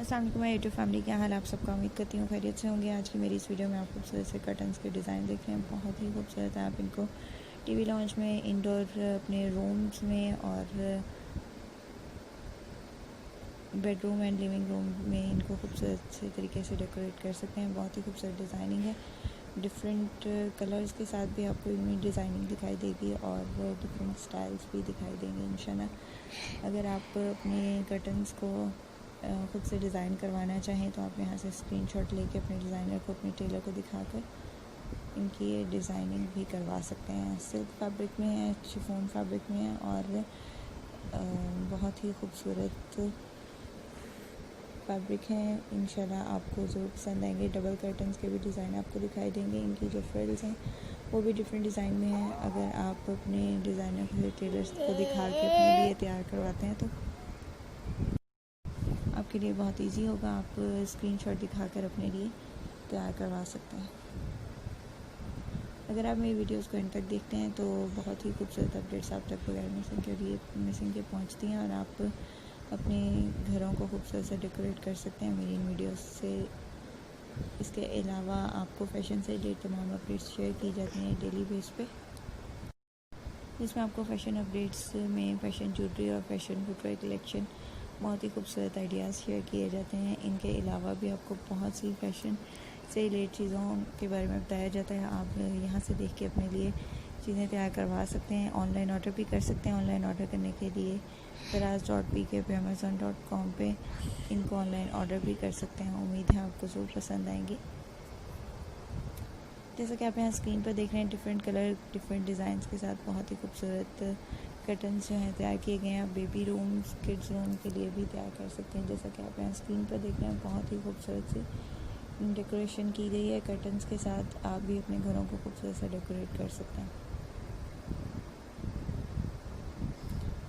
अस्सलाम वालेकुम my YouTube family, क्या हाल आप सबका। उम्मीद करती हूँ खैरियत से होंगे। आज की मेरी इस वीडियो में आप खूबसूरत से कर्टन्स के डिज़ाइन देख रहे हैं, बहुत ही खूबसूरत है। आप इनको टीवी लॉन्च में, इंडोर अपने रूम्स में और बेडरूम एंड लिविंग रूम में इनको खूबसूरत से तरीके से डेकोरेट कर सकते हैं। बहुत ही खूबसूरत डिज़ाइनिंग है। डिफरेंट कलर्स के साथ भी आपको इनमें डिज़ाइनिंग दिखाई देगी और डिफरेंट स्टाइल्स भी दिखाई देंगे इंशाल्लाह। अगर आप अपने कर्टन्स को खुद से डिज़ाइन करवाना चाहें तो आप यहाँ से स्क्रीनशॉट लेके अपने डिज़ाइनर को, अपने टेलर को दिखाकर इनकी ये डिज़ाइनिंग भी करवा सकते हैं। सिल्क फैब्रिक में है, शिफॉन फैब्रिक में है और बहुत ही खूबसूरत फैब्रिक हैं। इंशाल्लाह आपको ज़रूर पसंद आएंगे। डबल कर्टन्स के भी डिज़ाइन आपको दिखाई देंगे। इनकी जो फ्रिल्स हैं वो भी डिफरेंट डिज़ाइन में हैं। अगर आप अपने डिज़ाइनर को, टेलर्स को दिखा के अपने लिए तैयार करवाते हैं तो आपके लिए बहुत इजी होगा। आप स्क्रीनशॉट दिखाकर अपने लिए तैयार करवा सकते हैं। अगर आप मेरी वीडियोस को एंड तक देखते हैं तो बहुत ही खूबसूरत अपडेट्स आप तक बगैर मिसिंग के पहुंचती हैं और आप अपने घरों को खूबसूरत से डेकोरेट कर सकते हैं मेरी इन वीडियोस से। इसके अलावा आपको फ़ैशन से रिलेटेड तमाम अपडेट्स शेयर की जाती हैं डेली बेस पे, जिसमें आपको फ़ैशन अपडेट्स में फ़ैशन ज्वेलरी और फ़ैशन फुटवेयर कलेक्शन, बहुत ही खूबसूरत आइडियाज़ शेयर किए जाते हैं। इनके अलावा भी आपको बहुत सी फ़ैशन से रिलेटेड चीज़ों के बारे में बताया जाता है। आप यहाँ से देख के अपने लिए चीज़ें तैयार करवा सकते हैं। ऑनलाइन ऑर्डर भी कर सकते हैं। ऑनलाइन ऑर्डर करने के लिए दराज.pk पे, amazon.com पे इनको ऑनलाइन ऑर्डर भी कर सकते हैं। उम्मीद है आपको ज़रूर पसंद आएंगे। जैसा कि आप यहाँ स्क्रीन पर देख रहे हैं, डिफरेंट कलर, डिफरेंट डिज़ाइंस के साथ बहुत ही खूबसूरत कर्टन्स जो हैं तैयार किए गए हैं। आप बेबी रूम्स, किड्स रूम के लिए भी तैयार कर सकते हैं। जैसा कि आप यहाँ स्क्रीन पर देख रहे हैं, बहुत ही खूबसूरत सी डेकोरेशन की गई है कर्टन्स के साथ। आप भी अपने घरों को खूबसूरत से डेकोरेट कर सकते हैं।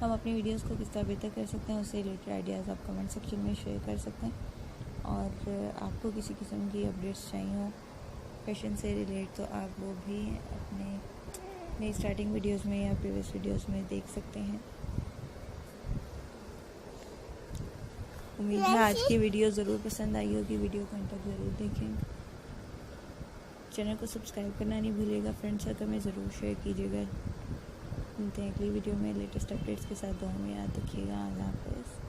हम अपनी वीडियोस को किस तरह बेहतर कर सकते हैं उससे रिलेटेड आइडियाज़ आप कमेंट सेक्शन में शेयर कर सकते हैं। और आपको किसी किस्म की अपडेट्स चाहिए हो फैशन से रिलेट तो आप वो भी अपने नई स्टार्टिंग वीडियोस में या प्रीवियस वीडियोस में देख सकते हैं। उम्मीद है आज की वीडियो ज़रूर पसंद आई होगी। वीडियो को अंत तक ज़रूर देखें। चैनल को सब्सक्राइब करना नहीं भूलिएगा। फ्रेंड सर्कल में ज़रूर शेयर कीजिएगा। मिलते हैं अगली वीडियो में लेटेस्ट अपडेट्स के साथ। दुआ में याद रखिएगा। अल्लाह हाफ़िज़।